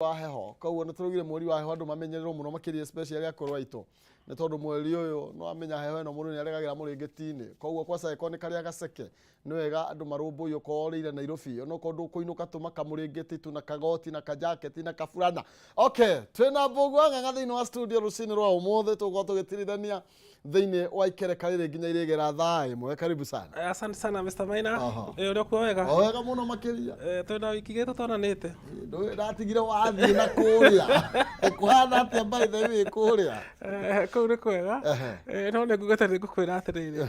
wa heho koguo nä tå raugire mweri wa heho andå mamenyererwo må no makä especially akorwo aitå nä tondå mweri å yå no amenya heho ä no må ndå nä aregagä ra må rä ngä tinä koguo kwaca äkorwo nä karä a gaceke nä wega andå marå mbå io korwo rä ire Nairobi onokorwo ndå kå inå tå maka må rä ngä titu na kagoti na kajaketi na kaburana twä na mbå gu ang'ang'a thä inä wa studio rå cinä rwa å må thä tå gå tå gä tirithania thä-inä wa ikereka rä rä nginya irä gera thaa ĩmwe karibu sana. Asante sana Mr. Maina. Uri kuo wega? Wega muno makiria. Twina wiki gä tå twananĩte. Ndatigire wathiĩ na kũrĩa. Kũhana atĩa by the way kũrĩa? Kũu nĩ kwega. No nĩ ngugĩte nĩ ngũkwĩra atĩrĩrĩ.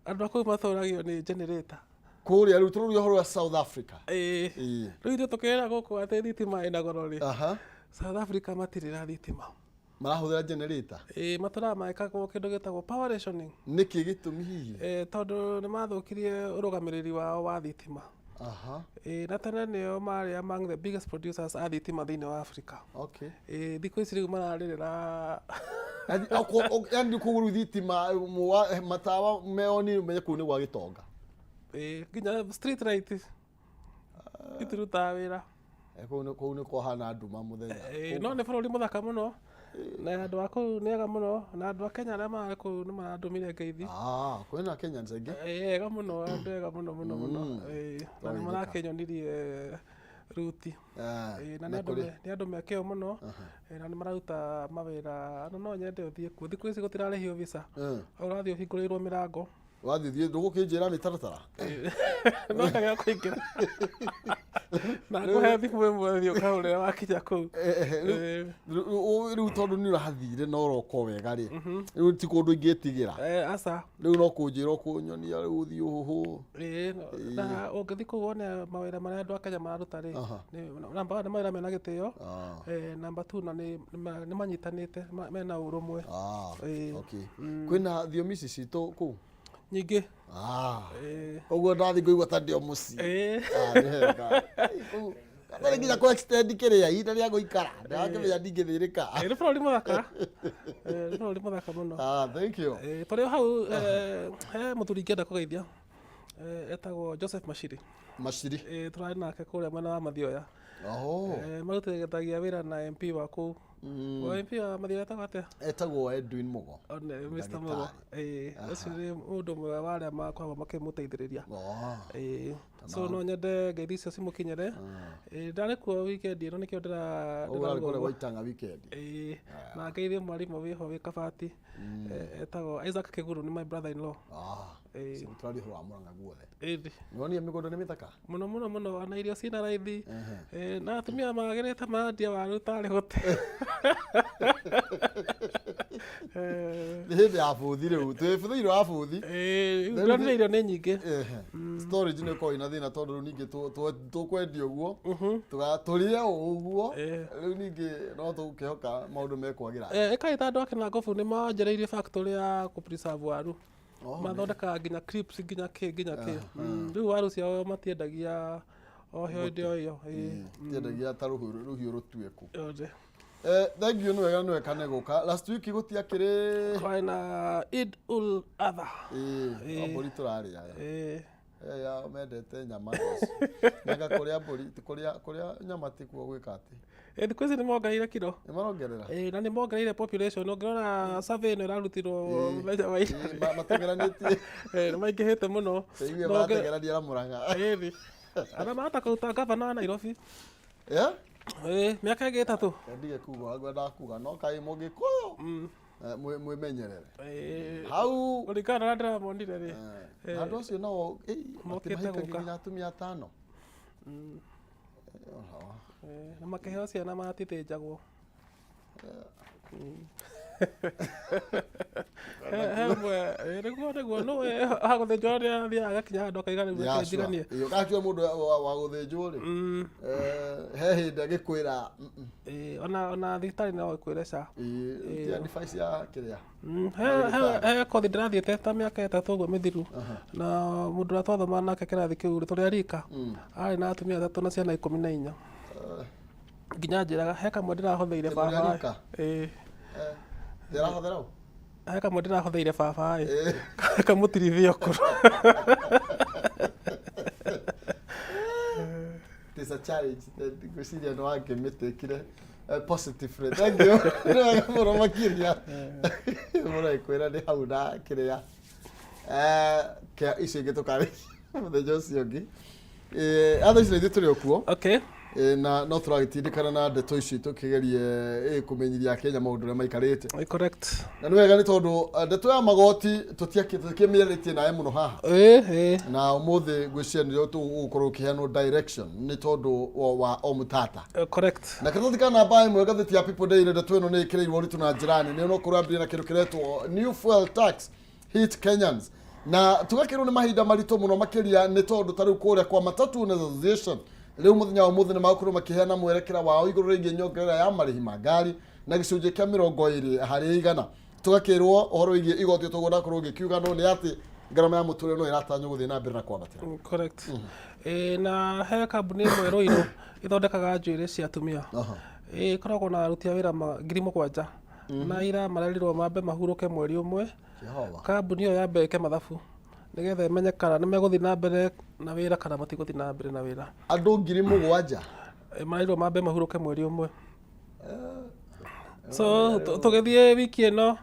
Andũ a kũu matũragio nĩ generator. Kũrĩa rĩu tũrũrio ũhoro wa South Africa. Rĩu ithuĩ tũkĩra gũkũ atĩ thitima ĩna goro rĩ. South Africa matirĩ na thitima. Marahũthĩra generator. Matũraga magĩkagwo kĩndũ gĩtagwo power rationing. Nĩkĩ gĩtũmi hihi? Tondũ nĩ mathũkirie ũrũgamĩrĩri wao wa thitima. Na tene nĩo marĩ among the biggest producers a thitima thĩinĩ wa Africa. Thikũ ici rĩu mararĩrĩra yani kũgũrũ thitima matawa meoni menye kũu nĩ gwa gĩtonga. Nginya street light itirutaga wĩra. Kũu nĩ kwahana nduma mũthenya. No nĩ bũrũri mũthaka mũno. Na andũ a kũu nĩ ega mũno na andũ a Kenya arĩa marĩ kũu nĩ marandũmire ngeithi. Kwĩna Kenyans aingĩ? Ega mũno, andũ ega mũno mũno. Na nĩ marakĩnyonirie ruti. Na nĩ andũ me kĩo mũno na nĩ mararuta mawĩra. No nyende ũthiĩ kuo. Thikũ ici gũtirarĩhio visa. Ũrathiĩ ũhingũrĩirwo mĩrango. Wathiĩ ndũgũkĩnjĩra mĩtaratara? No ndagĩa kũingĩra. Na kũhe thimũ ĩmwe thiĩ ũkahũrĩra wakinya kũu. Rĩu tondũ nĩ ũrathire na ũroka wega rĩ, rĩu ti kũndũ ingĩtigĩra. Aca. Rĩu no kũnjĩra ũkũnyonia rĩu ũthiĩ ũhũhũ. Na ũngĩthiĩ kũu wone mawĩra marĩa andũ a Kenya mararuta rĩ, namba nĩ mawĩra mena gĩtĩo, namba two na nĩ manyitanĩte mena ũrũmwe. Kwĩna thiomi ici citũ kũu? Nyingĩ. Ũguo ndathiĩ ngũigua ta ndĩ o mũciĩ. Nĩ hega. Ndarĩ nginya kũ extend kĩrĩa ihinda rĩa gũikara ndakĩmenya ndingĩthĩrĩka. Nĩ bũrũri mũthaka. Nĩ bũrũri mũthaka mũno. Thank you. Tũrĩ o hau he mũthuri ingĩenda kũgeithia etagwo Joseph Machiri. Machiri. Tũrarĩ nake kũrĩa mwena wa Mathioya. Marutithagia wĩra na MP wa kũu. MP wa Mathioya etagwo atĩa? Etagwo Edwin Mugo. Mr. Mugo. Ũcio nĩ mũndũ ũmwe wa arĩa makoragwo makĩmũteithĩrĩria. So no nyende ngeithi icio cimũkinyĩre. Ndarĩ kuo weekend ĩno nĩkĩo ũrarĩ kũrĩa Waitanga weekend. Na ngeithi mwarimũ wĩho wĩ Kabati etagwo Isaac Kĩguru, nĩ my brother in law. Tũrarĩ ũhoro wa Mũrang'a guothe. Nĩwonire mĩgũnda nĩ mĩthaka? Mũno mũno mũno, na irio ciĩna raithi na atumia magĩrĩte marendia waru tarĩ gũte. Nĩ hĩndĩ ya bũthi rĩu, twĩbũthĩirwo wa bũthi. Ndĩronire irio nĩ nyingĩ. Storage nĩ ĩkoragwo ina thĩna tondũ rĩu ningĩ tũkwendia ũguo tũrĩe ũguo rĩu ningĩ no tũkĩhoka maũndũ mekwagĩra. Ĩkaĩ ta andũ a Kĩnangobu nĩ manjĩrĩirie factory ya gũ-preserve waru. Mathondekaga nginya clips nginya kĩ. Rĩu waru ciao matiendagia o hĩndĩ o ĩyo. Tiendagia ta rũhiũ rũtuĩku. Thank you, nĩ wega nĩ wekane gũka. Last week gũtiakĩrĩ kwarĩ na Eid ul Adha. Mbũri tũrarĩa. Ya mendete nyama nega kũrĩa mbũri kũrĩa nyama ti kuo gwĩka atĩ. Thikũ ici nĩ mongereire kiro. Nĩ marongerera? Na nĩ mongereire population. Ũngĩrora survey ĩno ĩrarutirwo mũthenya wa ira. Matengeranĩtie. Nĩ maingĩhĩte mũno. Igue matengerania na Mũrang'a. Arĩa marahota kũruta gavana wa Nairobi. Mĩaka ĩngĩ ĩtatũ. Ndige kuga ngwendaga kuga no kaĩ Mũgĩkũyũ mwĩmenyerere. Hau kũringana na ndĩramonire rĩ. Andũ acio nao mokĩte gũka nginya atumia atano. Na makĩheo ciana matithĩnjagwo. Nĩguo nĩwe agũthĩnjwo rĩrĩa athiaga agakinya handũ akaiga rĩu akĩnjiganie. Ũgakiuga mũndũ wa gũthĩnjwo rĩ, he hĩndĩ agĩkwĩra ona thibitarĩ no ĩkwĩre ca. Ti advice ya kĩrĩa? He kothi ndĩrathiĩte ta mĩaka ĩtatũ ũguo mĩthiru na mũndũ ũrĩa twathoma nake kĩrathi kĩu tũrĩ arika arĩ na atumia atatũ na ciana 14. Nginya njĩraga he kamwe ndĩrahũthĩire baba. Ndĩrahũthĩra ũ? He kamwe ndĩrahũthĩire baba kamũtirithia ũkũrũ. is a challenge. Ngwĩciria nĩ wangĩmĩtĩkire positively. Thank you. Nĩ wega mũno makĩria. Mũrakwĩra nĩ hau na kĩrĩa. Icio ingĩ tũkarĩkia mũthenya ũcio ũngĩ. Atha ici nĩ ithuĩ tũrĩ o kuo. Okay. Na no tũragĩtindĩkana na ndeto ici tũkĩgerie kũmenyithia Akenya maũndũ ũrĩa maikarĩte. Correct. Na nĩ wega nĩ tondũ ndeto ya magoti tũtiakĩmĩarĩtie nawe mũno haha. Na ũmũthĩ ngwĩciria nĩrĩo tũgũkorwo ũkĩheanwo direction nĩ tondũ wa o mũtata. Correct. Na kĩrĩa namba ĩmwe ngathĩti ya People Daily ndeto ĩno nĩ ĩkĩrĩirwo ũritũ na njĩra nene no kũrĩa ambĩrĩria na kĩndũ kĩretwo new fuel tax hit Kenyans. Na tugakĩrwo nĩ mahinda maritũ mũno makĩria nĩ tondũ tarĩu kũrĩa kwa Matatu Association rĩu mũthenya wa mũthĩ nĩ magũkorwo makĩheana mwerekera wao igũrũ rĩgiĩ nyongerera ya marĩhi ma ngari na gĩcunjĩ kĩa 20 harĩ igana. Tugakĩrwo ũhoro wĩgiĩ igoti tũgũkorwo gĩkiuga no nĩ atĩ ngarama ya mũtũrĩre no ĩratanywo gũthiĩ na mbere na kwambatĩra. Correct. Na he kambuni ĩmwe Rũirũ ĩthondekaga njuĩrĩ cia atumia. Ĩkoragwo na aruti a wĩra 7,000 na ira marerirwo mambe mahurũke mweri ũmwe. Kambuni ĩyo yambe ĩke mathabu nĩgetha ĩmenye kana nĩ megũthiĩ na mbere na wĩra kana matigũthiĩ na mbere na wĩra. Andũ 7,000 marerirwo mambe mahurũke mweri ũmwe. So tũgĩthiĩ wiki ĩno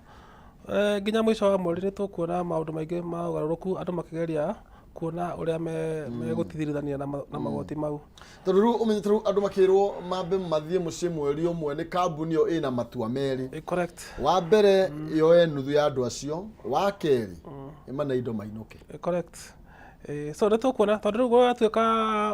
nginya mũico wa mweri nĩ tũkuona maũndũ maingĩ ma ũgarũrũku andũ makĩgeria kuona ũrĩa megũtithirithania na magoti mau. Tondũ rĩu ũmenyete rĩu andũ makĩrwo mambe mathiĩ mũciĩ mweri ũmwe nĩ kambuni ĩyo ĩna matua merĩ. Correct. Wa mbere yoe nuthu ya andũ acio, wa kerĩ ĩmana indo mainũke. Correct. So nĩ tũkuona tondũ rĩu gwatuĩka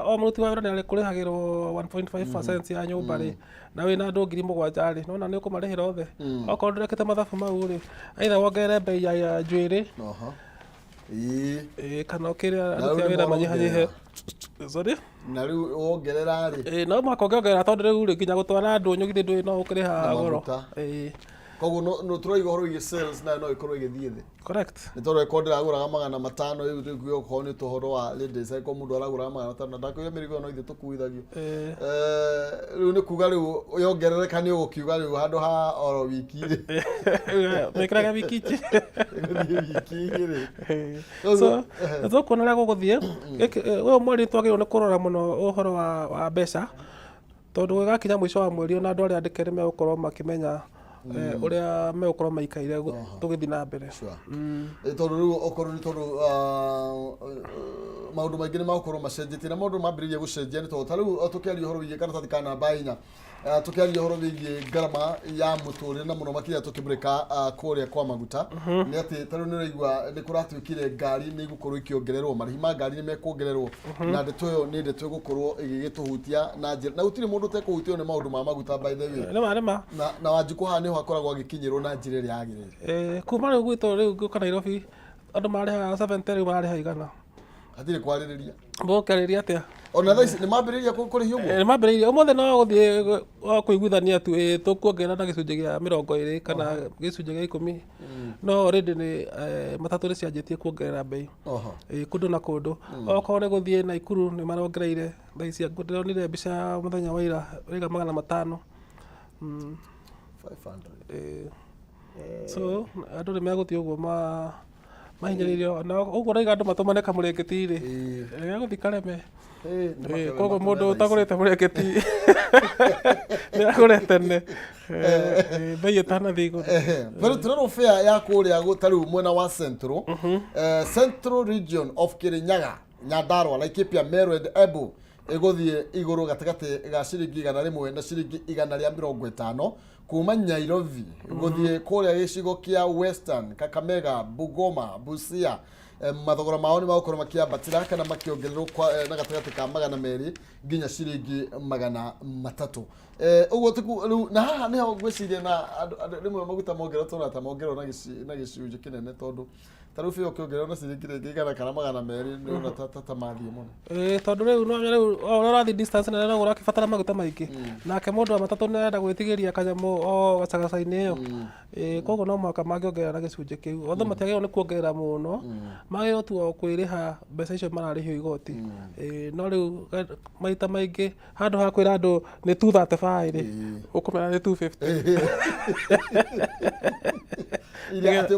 o mũruti wa wĩra nĩ arĩkũrĩhagĩrwo 1.5% ya nyũmba rĩ na wĩna andũ 7,000 rĩ nona nĩ ũkũmarĩhĩra othe. Okorwo ndũrekĩte mathabu mau rĩ aitha wongerere bei ya njuĩrĩ kana ũkĩrĩa aruti a wĩra manyihanyihe. Sorry? Na rĩu wongerera rĩ no mũhaka ũngĩongerera tondũ rĩu rĩ nginya gũtwara andũ nyugithĩ ndũĩ no ũkĩrĩha goro. Koguo no tũraiga ũhoro wĩgiĩ sales nayo no ĩkorwo ĩgĩthiĩ thĩ. Correct. Nĩ tondũ record ndĩragũraga 500 rĩu okorwo nĩ ũhoro wa ladies ko mũndũ aragũraga 500 na ndakwĩra mĩrigo no ithuĩ tũkuithagio. Rĩu nĩ kuga rĩu yongerereka nĩ ũgũkiuga rĩu handũ ha oro wiki rĩ mekĩraga wiki ingĩ. Wiki igĩrĩ. So tũkuona ũrĩa gũgũthiĩ ũyũ mweri twagĩrĩirwo nĩ kũrora mũno ũhoro wa mbeca tondũ gũgakinya mũico wa mweri ona andũ arĩa andĩke nĩ megũkorwo makĩmenya ũrĩa megũkorwo maikaire tũgĩthiĩ na mbere. Tondũ rĩu okorwo nĩ tondũ maũndũ maingĩ nĩ magũkorwo macenjetie na maũndũ mambĩrĩria gũcenjia nĩ tondũ tarĩu tũkĩaria ũhoro wĩgiĩ karatathi ka namba 4 tũkĩaria ũhoro wĩgiĩ ngarama ya mũtũrĩre na mũno makĩria tũkĩmũrĩka kũrĩa kwa maguta nĩ atĩ tarĩu nĩ ũraigua nĩ kũratuĩkire ngari nĩ igũkorwo ikĩongererwo marĩhi ma ngari nĩ mekuongererwo na ndeto ĩyo nĩ ndeto ĩgũkorwo ĩgĩgĩtũhutia na njĩra na gũtirĩ mũndũ ũtekũhutio nĩ maũndũ ma maguta by the way na Wanjikũ haha nĩho akoragwo agĩkinyĩrwo na njĩra ĩrĩa yagĩrĩire. Kuma rĩu gwitũ rĩu gũka Nairobi andũ marĩhaga 70 rĩu marĩha igana. Hatirĩ kwarĩrĩria. Mũkĩarĩria atĩa? Ona thaa ici nĩ mambĩrĩria kũrĩhio ũguo? Nĩ mambĩrĩria ũmũthĩ no gũthiĩ kũiguithania tu tũkuongerera na gĩcunjĩ gĩa 20 kana gĩcunjĩ gĩa 10 no already nĩ matatũ nĩ cianjĩtie kuongerera bei kũndũ na kũndũ. Okorwo nĩ gũthiĩ Naikuru nĩ marongereire thaa ici ndĩronire mbica mũthenya wa ira rĩga 500. 500. So andũ nĩ megũthiĩ ũguo mahinyĩrĩirio na ũguo raiga andũ matũmane kamũrĩngĩti rĩ gũthiĩ kareme. Koguo mũndũ ũtagũrĩte mũrĩngĩti nĩ agũre tene bei ĩtanathiĩ igũrũ. Pero tũrarwo fair ya kũrĩa tarĩu mwena wa Central Region of Kirinyaga, Nyandarua, Laikipia, Meru and Embu ĩgũthiĩ igũrũ gatagatĩ ga ciringi 100 na ciringi 150 kuma Nairobi gũthiĩ kũrĩa gĩcigo kĩa Western, Kakamega, Bungoma, Busia mathogora mao nĩ magũkorwo makĩambatĩra kana makĩongererwo na gatagatĩ ka 200 nginya ciringi 300. Ũguo rĩu na haha nĩho ngwĩciria na rĩmwe maguta mongererwo na ta mongererwo na gĩcunjĩ kĩnene tondũ tarĩu biũ kĩongererwo na ciringi rĩngĩ igana kana 200 nĩ ona ta mathiĩ mũno. Tondũ rĩu ũrathiĩ distance nene no ũrakĩbatara maguta maingĩ nake mũndũ wa matatũ nĩ arenda gwĩtigĩria kanyamũ o gacagaca-inĩ ĩyo. Koguo no mũhaka mangĩongerera na gĩcunjĩ kĩu although matiagĩrĩirwo nĩ kuongerera mũno magĩrĩirwo tu o kwĩrĩha mbeca icio mararĩhio igoti. No rĩu maita maingĩ handũ ha kwĩra andũ nĩ 235 rĩ ũkũmera nĩ 250. iria ati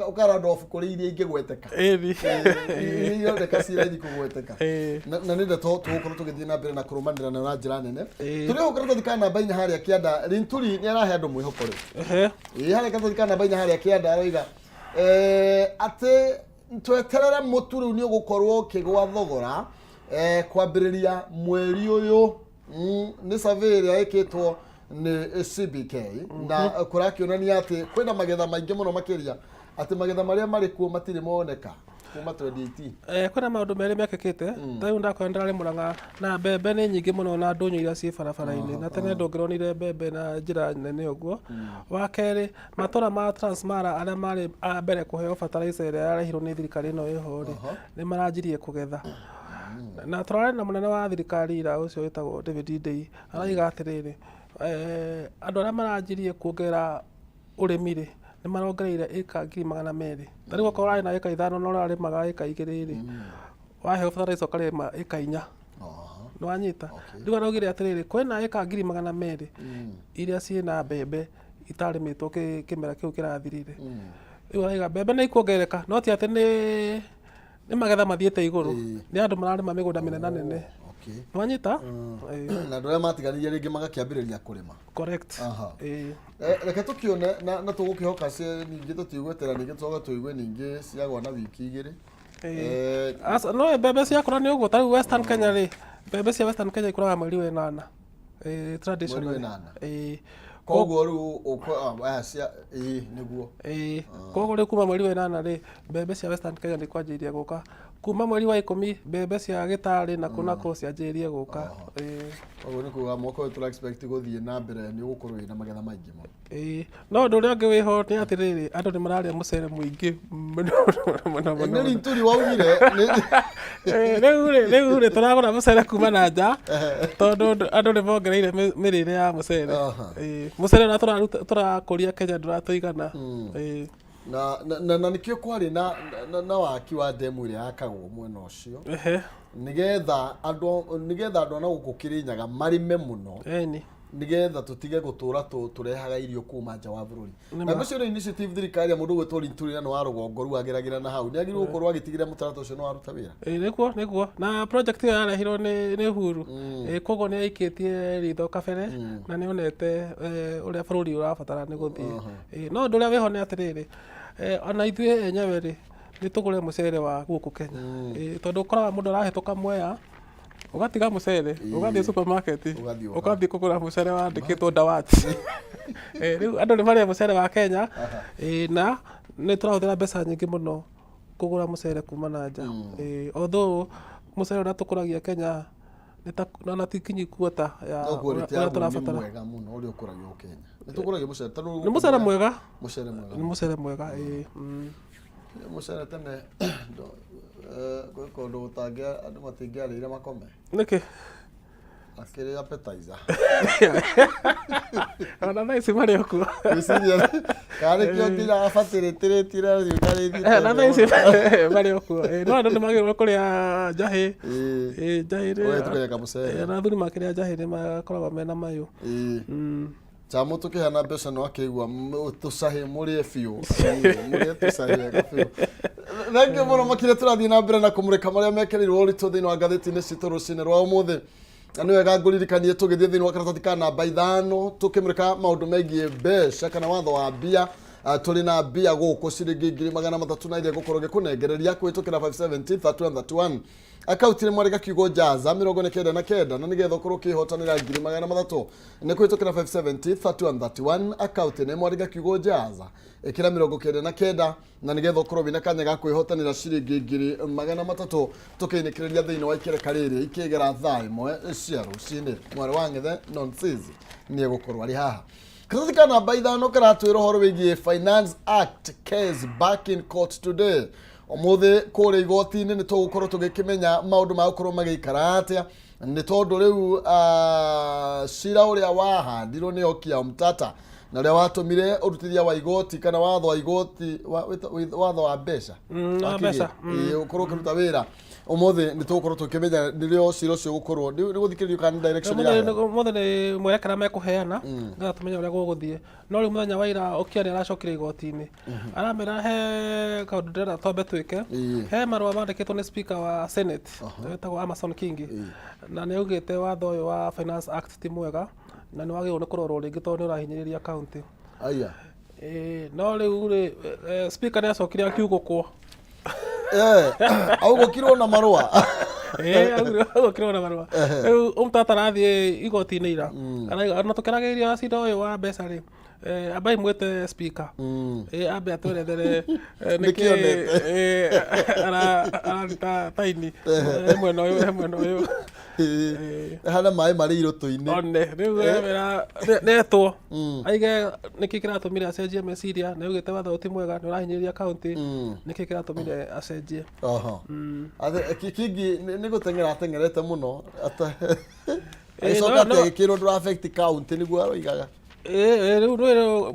ukaranda off kuri iria ingigweteka iria ndeka cirathi kugweteka na ninde tugukorwo tugithii na mbere na kurumanira na njira nene turi gukorwo tuthikana namba inya haria kianda Linturi ni arahe andu mwihoko riu haria tuthikana namba inya haria kianda aroiga ati tweterere mutu riu ni ugukorwo kigwa thogora kwambiriria mweri uyu ni survey iria ikitwo ni CBK na kurakionania ati kwina magetha maingi muno makiria ati magetha maria mari kuo matire moneka kuma 2018 kwina maundu meri mekikite taiu ndakwendera Murang'a na mbembe ni nyingi muno na ndunyu iria ci barabara-ini na tene ndungironire mbembe na njira nene uguo wa keri matura ma Transmara aria mari a mbere kuheo fertilizer iria yarehirwo ni thirikari ino iho ri ni maranjirie kugetha na turare na munene wa thirikari ira ucio witagwo David Ndei araiga atiriri andu aria maranjirie kuongerera urimi ri ni marongereire eka 200,000 tari gukora ari na eka 5 no ari maga eka 2 wahe fertilizer ukarima eka 4 no anyita riu araugire atiriri kwina eka 200,000 iria ciina mbembe itarimitwo kimera kiu kirathirire riu araiga mbembe ni ikuongereka no ti ati ni magetha mathiete iguru ni andu mararima migunda minene nene nwanyita na ndoya matiganirie ringi magakiambiriria kurima correct reke tukione na tugukihoka cie ningi tutigwetera ningi tuoga tuigue ningi ciagwa na wiki igiri no mbembe ciakura ni uguo tari Western Kenya ri mbembe cia Western Kenya ikuraga mweri wa 8 traditional koguo riu cia niguo koguo riu kuma mweri wa 8 ri mbembe cia Western Kenya ni kwanjirie guka kuma mweri wa 10 mbembe cia Gitari na kunako cianjirie guka koguo ni kuga mwaka uyu tura expect guthie na mbere ni ugukorwo ina magetha maingi muno no ndu ria ungi wiho ni atiriri andu ni mararia mucere muingi ni Linturi waugire riu ri turagura mucere kuma na nja tondu andu ni mongereire mirire ya mucere mucere na turakuria Kenya nduratuigana na nikio kwari na waki wa demu iria yakagwo mwena ucio nigetha andu na gukukirinyaga marime muno nigetha tutige gutura turehaga irio kuma nja wa bururi na gucio initiative thirikari ya mundu gwetwo Linturi na wa rugongo ru ageragira na hau ni agiru gukorwo agitigira mutarata ucio no waruta wira niguo na project iyo yarehirwo ni Uhuru koguo ni aikitie ritho kabere na ni onete uria bururi urabatara ni guthii no ndu ria wiho ni atiriri ona ithue enyewe ri ni tugure mucere wa guku Kenya tondu ukoraga mundu arahituka Mwea ugatiga mucere ugathie supermarket ugathie kugura mucere wandikitwo Dawati riu andu ni maria mucere wa Kenya na ni turahuthira mbeca nyingi muno kugura mucere kuma na nja although mucere na tukuragia Kenya na tikinyi kuota ya uria turabatara mwega muno uria ukuragio Kenya ni tukuragia mucere tanu ni mucere mwega ni mucere mwega mucere tene ko ndo tagia andu matingiarire makome niki akiri appetizer ana nice mari okuo isiria kare kio kila afatire tire na nice mari okuo no andu ni magirwo kuria njahi njahi ri tukaja kamucere na thuri makiria njahi ni makoragwo mena mayu Chamu tukihana mbeca no akigwa tucahi murie biu murie tucahi wega biu thank you muno makire turathie na mbere na kumurika maria mekerirwo ritu thiini wa ngatheti-ini citu rucini rwa umuthi na ni wega nguririkanie tugithie thiini wa karatathi ka namba 5 tukimurika maundu megie mbeca kana watho wa mbia tuli na mbia guku ciringi 300 na iria gukorwo gikunengereria kwitukira 570 akaunti ni mwarega kiugo Jaza 99 na nigetha ukorwo kihotanira 300 ni kwitukira 570 akaunti ni mwarega kiugo Jaza ikira 99 na nigetha ukorwo wina kanya ga kwihotanira ciringi 300 tukiinikiriria thiini wa ikereka riri ikigera thaa imwe cia rucini mwari wa ng'ethe nonsense ni egukorwo ari haha Karathi ka namba 5 karatwira horo wigie Finance Act case back in court today omuthe kuri igoti-ini ni tugukorwo tugikimenya maundu ma gukorwo magikara atia ni tondu riu cira uria wahandirwo ni Okiya Omtata na rĩa watũmire ũrutithia wa igoti kana watho wa igoti watho wa mbeca ũkorwo ũkĩruta wĩra ũmũthĩ nĩ tũgũkorwo tũkĩmenya nĩrĩo cira ũcio gũkorwo nĩ gũthikĩrĩrio kana direction ya ũmũthĩ nĩ mwerekera mekũheana nĩgetha tũmenye ũrĩa gũgũthiĩ no rĩu mũthenya wa ira Okiya nĩ aracokire igoti-inĩ aramera he kaũndũ ndĩrenda twambe twĩke he marũa mandĩkĩtwo nĩ speaker wa Senate wetagwo Amason Kingi na nĩ augĩte watho ũyũ wa Finance Act ti mwega na nĩ wagĩrĩirwo nĩ kũrorwo rĩngĩ tondũ nĩ ũrahinyĩrĩria county no rĩu rĩ speaker nĩ acokire akiugũkwo augũkirwo na marũa augũkirwo na marũa rĩu ũmũtata arathiĩ igoti-inĩ ira na tũkĩragĩrĩria cira ũyũ wa mbeca rĩ ambai mwĩte speaker ambe atwerethere nĩkĩ araruta taini mwena ũyũ hana maĩ marĩ irũtũ-inĩ one rĩu netwo aige nĩkĩ kĩratũmire acenjie meciria na augĩte watho ũti mwega nĩ ũrahinyĩrĩria county nĩkĩ kĩratũmire acenjie Kingi nĩ gũteng'era atengerete mũno agĩcoka atĩ agĩkĩrwo ndũra affect county nĩguo aroigaga rĩu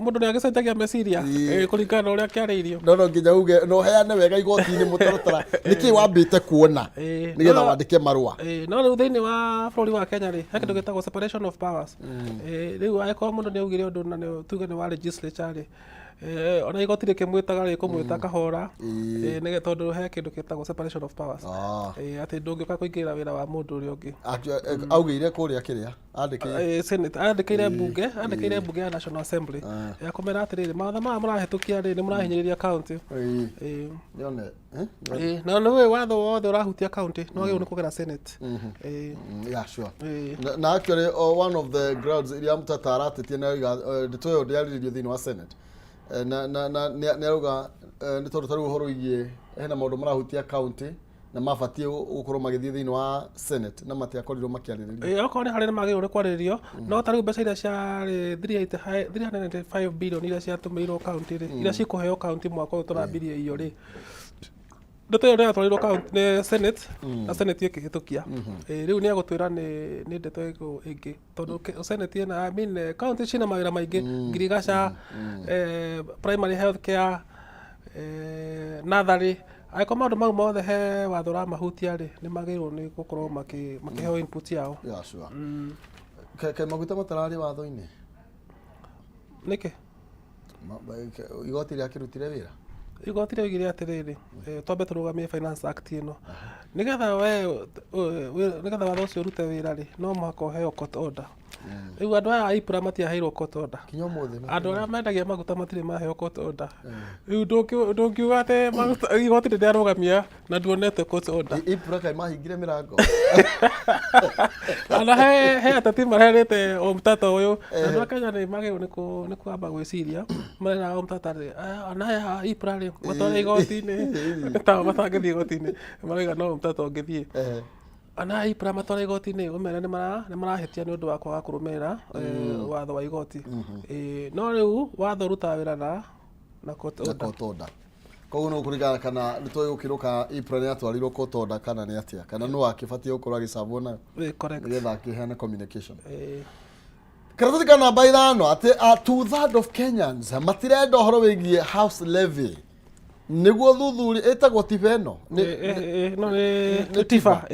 mũndũ nĩ agĩcenjagia meciria kũringana na ũrĩa kĩarĩirio no nginya uge no heane wega igoti-inĩ mũtaratara nĩkĩ wambĩte kuona nĩgetha wandĩke marũa no rĩu thĩinĩ wa bũrũri wa Kenya rĩ he kĩndũ gĩtagwo separation of powers rĩu angĩkorwo mũndũ nĩ augire ũndũ na tuge nĩ wa legislature rĩ ona igoti rĩkĩmwĩtaga rĩkũmwĩta kahora nĩgetha tondũ he kĩndũ gĩtagwo separation of powers atĩ ndũngĩũka kũingĩrĩra wĩra wa mũndũ ũrĩa ũngĩ augĩire kũrĩa kĩrĩa Senate andĩkĩire mbunge ya National Assembly ya kũmera atĩrĩrĩ mawatho maya mũrahĩtũkia rĩ nĩ mũrahinyĩrĩria county na nĩ watho wothe ũrahutia county no wagĩrĩirwo nĩ kũgera Senate na actually one of the grounds iria mũtata aratĩtie nĩtũĩ ndĩarĩrĩrio thĩinĩ wa Senate na nĩ arauga nĩ tondũ tarĩu ũhoro igie hena maũndũ marahutia county na mabatiĩ gũkorwo magĩthiĩ thĩinĩ wa Senate na matiakorirwo makĩarĩrĩrio okorwo nĩ harĩ nĩ magĩrĩirwo nĩ kwarĩrĩrio no tarĩu mbeca iria ciarĩ 395 billion iria ciatũmĩirwo county rĩ iria cikũheo county mwaka ũyũ tũrambirie iyo rĩ ndeto ĩyo nĩyatwarĩirwo nĩ Senate na Senate ĩkĩhĩtũkia rĩu nĩ agũtwĩra nĩ ndeto ĩngĩ tondũ Senate ĩna county ciĩna mawĩra maingĩ ngirigaca primary health care natharĩ angĩkorwo maũndũ mau mothe he watho ũramahutia rĩ nĩ magĩrĩirwo nĩ gũkorwo makĩheo input yao kaĩ maguta matararĩ watho-inĩ nĩkĩ igoti rĩakĩrutire wĩra igoti rĩoigire atĩrĩrĩ twambe tũrũgamie Finance Act ĩno nĩgetha watho ũcio ũrute wĩra rĩ no mũhaka ũheo court order rĩu andũ aya a IPRA matiaheirwo court order andũ arĩa mendagia maguta matirĩ maheo court order rĩu ndũngiuga atĩ igoti rĩrarũgamia na nduonete court order IPRA kaĩ mahingire mĩrango ona he ateti marerĩte Omtata ũyũ andũ a Kenya nĩ magĩrĩirwo nĩ kwamba gwĩciria marera Omtata rĩ ona aya IPRA rĩ matware igoti-inĩ tawa matangĩthiĩ igoti-inĩ marauga no Omtata ũngĩthiĩ ana IPRA matwara igoti-inĩ ũmere nĩ marahĩtia nĩ ũndũ wa kwaga kũrũmĩrĩra watho wa igoti no rĩu watho ũrutaga wĩra na court order koguo no kũringana kana nĩ tũĩ gũkĩrũka IPRA nĩ atwarirwo court order kana nĩ atĩa kana no akĩbatiĩ gũkorwo agĩcabwo nayo nĩgetha akĩheane communication karatathi ka namba 5 atĩ 2/3 of Kenyans matirenda ũhoro wĩgiĩ house levy nĩguo thuthuri ĩtagwo tiba ĩno nĩ tiba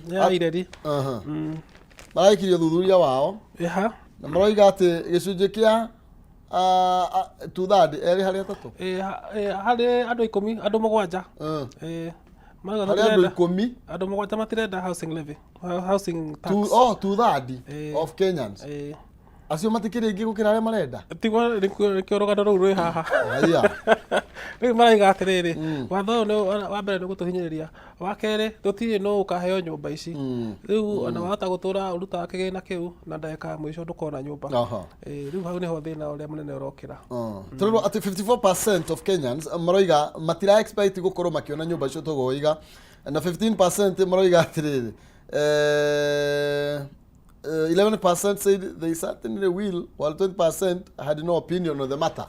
ya ireri maraikirie thuthuria wao na maroiga atĩ gĩcunjĩ kĩa 2/3 erĩ harĩ atatũ harĩ andũ 10 andũ 7 harĩ andũ 10 andũ 7 matirenda housing levy housing tax 2/3 of Kenyans acio matikĩrĩ ingĩ gũkĩra arĩa marenda tigwa nĩkĩo rũgano rũu rwĩ haha rĩu maraiga atĩrĩrĩ watho ũyũ wa mbere nĩ gũtũhinyĩrĩria wa kerĩ tũtirĩ no ũkaheo nyũmba ici rĩu ona wahota gũtũra ũrutaga kĩgĩna kĩu na ndagĩka ya mũico ndũkona nyũmba rĩu hau nĩho thĩna ũrĩa mũnene ũrokĩra tũrĩrwo atĩ 54% of Kenyans maroiga matira expect gũkorwo makĩona nyũmba icio tũgũiga na 15% maroiga atĩrĩrĩ 11% said they certainly will, while 20% had no opinion on the matter.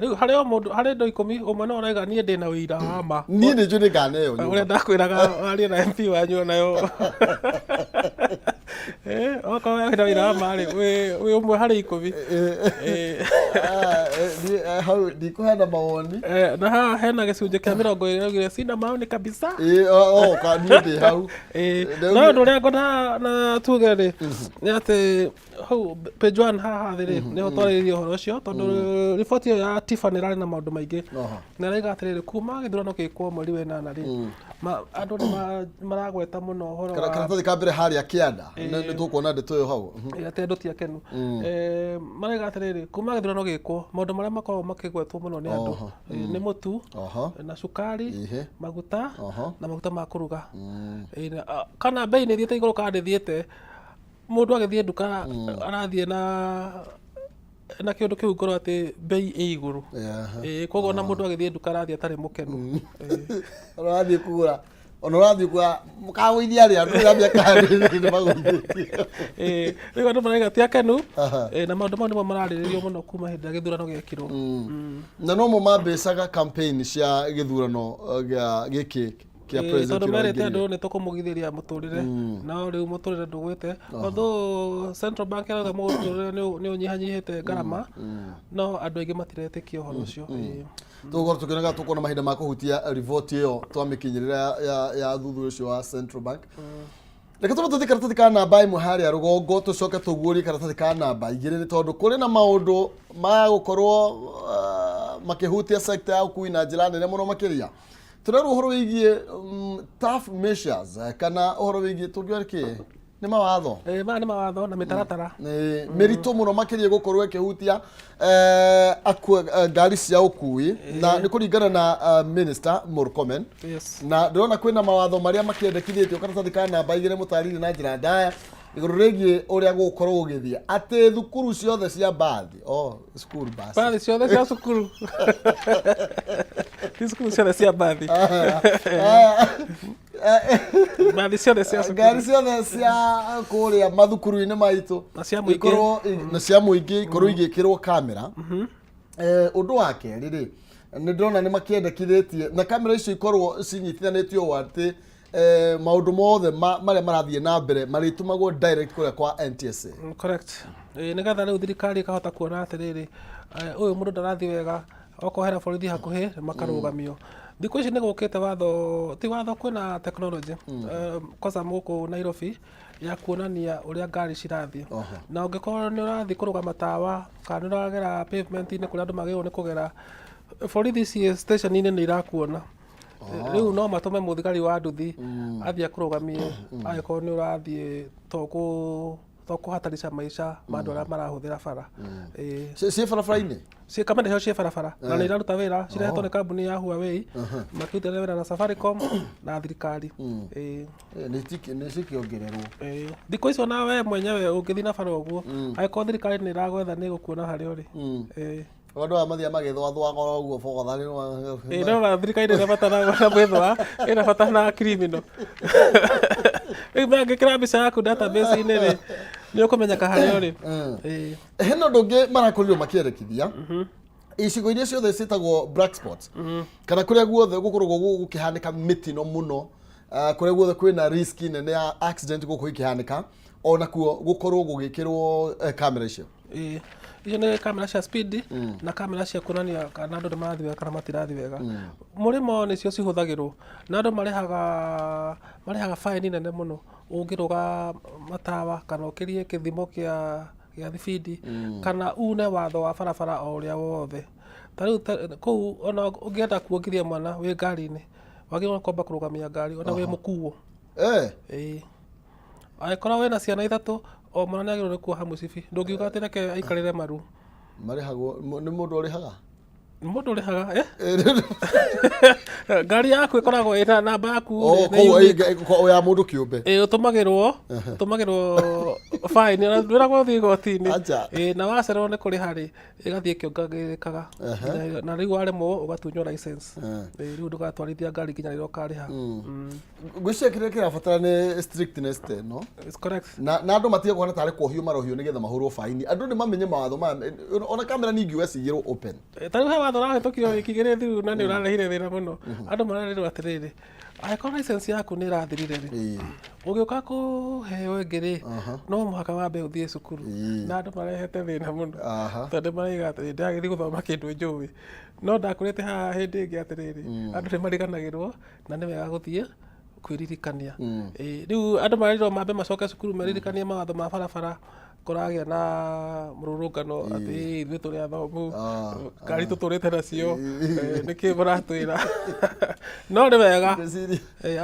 Riu hari o mundu hari ndo 10 umwe no uraiga nie ndina wira wa ma. Nie ni njuri ngane yo. Ure ndakwiraga ari na MP wanyu nayo. okorwo wĩra wĩra wa marĩ wĩ ũmwe harĩ 10. Hau ndikũheana mawoni. Na haha hena gĩcunjĩ kĩa 20 raugire sina maoni kabisa. Niĩ ndĩ hau. No ũndũ ũrĩa ngona na tuge rĩ nĩ atĩ hau page 1 haha thĩ rĩ nĩho twarĩrĩria ũhoro ũcio tondũ riboti ĩyo ya Tifa nĩ ĩrarĩ na maũndũ maingĩ. Na ĩrauga atĩrĩrĩ kuma gĩthurano gĩkwo mweri wa 8 rĩ andũ nĩ maragweta mũno ũhoro wa karatathi ka mbere harĩa kĩanda nĩ tũkuona ndeto ĩyo hau. Atĩ andũ ti akenu. Marauga atĩrĩrĩ kuma gĩthurano gĩkwo maũndũ marĩa makoragwo makĩgwetwo mũno nĩ andũ nĩ mũtu na cukari, maguta na maguta ma kũruga. Kana bei nĩ thiĩte igũrũ kana ndĩthiĩte, mũndũ agĩthiĩ nduka arathiĩ na kĩndũ kĩu ngorwo atĩ bei ĩ igũrũ. Koguo na mũndũ agĩthiĩ nduka arathiĩ atarĩ mũkenu. Ũrathiĩ kũgũra ona ũrathiĩ kũgũra mũkagũithia rĩ andũ ũrambia kandi nĩ magũithĩtie. Rĩu andũ marauga ti akenu na maũndũ mau nĩmo mararĩrĩrio mũno kuma hĩndĩ ya gĩthurano gĩekirwo. Na no mo mambecaga campaign cia gĩthurano gĩkĩ kĩa president. Tondũ merĩte andũ nĩ tũkũmũgithĩria mũtũrĩre no rĩu mũtũrĩre ndũgwĩte. Although Central Bank yarauga mũtũrĩre nĩ ũnyihanyihĩte ngarama no andũ aingĩ matiretĩkia ũhoro ũcio. Tũgũkorwo tũkĩonaga tũkuona mahinda ma kũhutia riboti ĩyo twamĩkinyĩrĩra ya thuthuria ũcio wa Central Bank. Reke tũthiĩ karatathi ka namba ĩmwe harĩa rũgongo tũcoke tũguũrie karatathi ka namba 2 nĩ tondũ kũrĩ na maũndũ ma gũkorwo makĩhutia sector ya ũkui na njĩra nene mũno makĩria. Tũrerwo ũhoro wĩgiĩ tough measures kana ũhoro wĩgiĩ tũngĩoya kĩ nĩ mawatho. Maya nĩ mawatho na mĩtaratara. Mĩritũ mũno makĩria gũkorwo ĩkĩhutia ngari cia ũkui na nĩ kũringana na Minister Murkomen. Na ndĩrona kwĩna mawatho marĩa makĩendekithĩtio karatathi ka namba 2 mũtarĩrie na njĩra ndaya igũrũ rĩgiĩ ũrĩa gũkorwo gũgĩthiĩ atĩ thukuru ciothe cia bathi school bus bathi ciothe cia cukuru ti cukuru ciothe cia bathi bathi ciothe cia cukuru ngari ciothe cia kũrĩa mathukuru-inĩ maitũ na cia mũingĩ ikorwo igĩkĩrwo kamera. Ũndũ wa kerĩ rĩ nĩ ndĩrona nĩ makĩendekithĩtie na kamera icio ikorwo cinyitithanĩtio ũũ atĩ maũndũ mothe marĩa marathiĩ na mbere marĩtũmagwo direct kũrĩa kwa NTSA. Correct. Nĩgetha rĩu thirikari ĩkahota kuona atĩrĩrĩ ũyũ mũndũ ndarathiĩ wega okohera borithi hakuhĩ makarũgamio. Thikũ ici nĩ gũkĩte watho ti watho kwĩna technology kwanza gũkũ Nairobi ya kuonania ũrĩa ngari cirathiĩ. Na ũngĩkorwo nĩ ũrathiĩ kũrũgama tawa kana nĩ ũragera pavement-inĩ kũrĩa andũ magĩrĩirwo nĩ kũgera, borithi ciĩ station-inĩ nĩ irakuona. Rĩu no matũme mũthigari wa nduthi athiĩ akũrũgamie angĩkorwo nĩ ũrathiĩ to kũhatarica maica ma andũ arĩa marahũthĩra bara. Ciĩ barabara-inĩ kamera icio ciĩ barabara na nĩ iraruta wĩra cirehetwo nĩ kambuni ya Huawei makĩrutĩra wĩra na Safaricom na thirikari. Nĩ cikĩongererwo. Thikũ icio nawe mwenyewe ũngĩthiĩ na bara ũguo angĩkorwo thirikari nĩ ĩragwetha nĩ ĩgũkuona harĩa ũrĩ. Andũ aya mathiĩ magĩthwathwaga ũguo bogotha no thirikari nĩ ĩrabatara gwĩthwa ĩrabatara criminal. Rĩu mangĩkĩra mbica yaku database-inĩ rĩ nĩ ũkũmenyeka harĩa ũrĩ. Hena ũndũ ũngĩ marakorirwo makĩendekithia icigo iria ciothe ciĩtagwo black spots kana kũrĩa guothe gũkoragwo gũkĩhanĩka mĩtino mũno, kũrĩa guothe kwĩna risk nene ya accident gũkũ ikĩhanĩka ona kuo gũkorwo gũgĩkĩrwo kamera icio. Icio nĩ kamera cia speed na kamera cia kuonania kana andũ nĩ marathiĩ wega kana matirathiĩ wega. Mũrĩmo nĩcio cihũthagĩrwo na andũ marehaga fine nene mũno ũngĩrũga matawa kana ũkĩrie kĩthimo gĩa thibindi kana une watho wa barabara o ũrĩa wothe. Ta rĩu kũu ona ũngĩenda kuongithia mwana wĩ ngari-inĩ wagĩrĩirwo kwamba kũrũgamia ngari ona wĩ mũkuo. Angĩkorwo wĩna ciana 3 o mwana nĩ agĩrĩirwo kuoha mũcibi ndũngiuga atĩ reke aikarĩre maru. Marĩhagwo nĩ mũndũ ũrĩhaga? Mũndũ ũrĩhaga ngari yaku ĩkoragwo ĩna namba yaku ya mũndũ kĩũmbe ũtũmagĩrwo fine na ndwĩragwo ũthiĩ igoti-inĩ na wacererwo nĩ kũrĩha rĩ ĩgathiĩ ĩkĩongagĩrĩkaga na rĩu waremwo ũgatunywo license. Rĩu ndũgatwarithia ngari nginya rĩrĩa ũkarĩha. Ngwĩciria kĩrĩa kĩrabatara nĩ strictness ĩno na andũ matige kuona tarĩ kuohio marohio nĩgetha mahũrwo faini. Andũ nĩ mamenye mawatho maya ona kamera ningĩ ũgacigĩrwo open. Ta rĩu he watho watho ũrahĩtũkio wiki igĩrĩ thiru na nĩ ũrarehire thĩna mũno andũ marerĩrwo atĩrĩrĩ angĩkorwo license yaku nĩ ĩrathirire rĩ ũgĩũka kũheo ĩngĩ rĩ no mũhaka wambe ũthiĩ cukuru na andũ marehete thĩna mũno tondũ maraiga atĩrĩrĩ ndagĩthiĩ gũthoma kĩndũ njũĩ no ndakũrĩte haha hĩndĩ ĩngĩ atĩrĩrĩ andũ nĩ mariganagĩrwo na nĩ wega gũthiĩ kwĩririkania rĩu andũ marerĩrwo mambe macoke cukuru meririkanie mawatho ma barabara kũragĩa na mũrũrũngano atĩ ithuĩ tũrĩ athomu ngari tũtũrĩte nacio nĩkĩ mũratwĩra no nĩ wega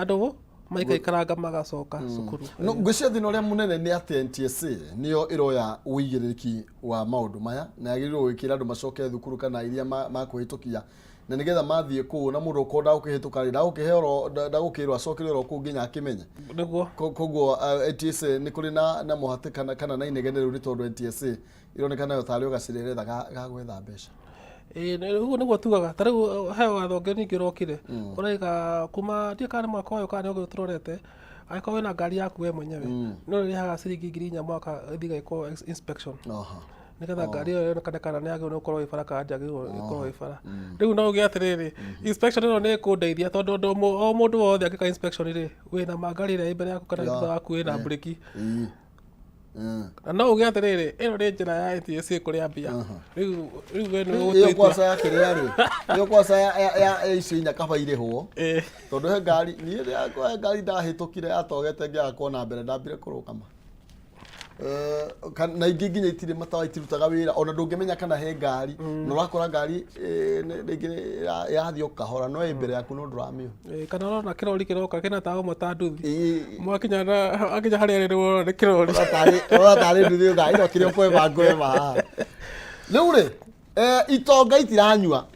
andũ maikaikaranga magacoka cukuru. Ngwĩciria thĩna ũrĩa mũnene nĩ atĩ NTSA nĩyo ĩroya ũigĩrĩrĩki wa maũndũ maya na yagĩrĩirwo gwĩkĩra andũ macoke thukuru kana iria makũhĩtũkia na nĩgetha mathiĩ kũu na mũndũ ũkorwo ndagũkĩhĩtũka rĩ ndagũkĩrwo acokere oro kũu nginya akĩmenye nĩguo koguo NTSA nĩ kũrĩ na mũhatĩkano kana na inegene rĩu nĩ tondũ NTSA ironekana yo tarĩ ũgacĩrĩretha ga gwetha mbeca. Ũguo nĩguo tugaga ta rĩu he watho ũngĩ ningĩ ũrokire ũraiga kuma ndiĩ kana nĩ mwaka ũyũ kana nĩ ũguo tũrorete angĩkorwo wĩna ngari yaku we mwenyewe no rĩrĩhaga ciringi 4,000 mwaka ĩthiĩ ĩgekwo inspection nĩgetha ngari ĩyo yonekane kana nĩ yagĩrĩirwo gũkorwo ĩ bara kana ndĩagĩrĩirwo gũkorwo ĩ bara. Rĩu no ũgĩe atĩrĩrĩ inspection ĩno nĩ ĩkũndeithia tondũ o mũndũ wothe angĩka inspection rĩ wĩna mangari ĩrĩa ĩ mbere yaku kana thutha waku wĩna breki no ũgĩe atĩrĩrĩ ĩno nĩ njĩra ya NTSA kũrĩa mbia rĩu we nĩ ũgũteithia kwaca ya kĩrĩa rĩ ĩyo kwaca ya icio inya kaba irĩhwo tondũ he ngari niĩ rĩrĩa ngari ndahĩtũkire yatogete ngĩaga kuona mbere ndambire kũrũgama na ingĩ nginya itirĩ matawa itirutaga wĩra ona ndũngĩmenya kana he ngari na ũrakora ngari rĩngĩ yathiĩ o kahora no ĩ mbere yaku no ndũramĩona kana ũrona kĩrori kĩroka kĩna tawa ũmwe ta nduthi mwakinya harĩa rĩrĩ wona nĩ kĩrori tarĩ nduthi ngari ĩno kĩrĩa ũkwema rĩu rĩ itonga itiranyua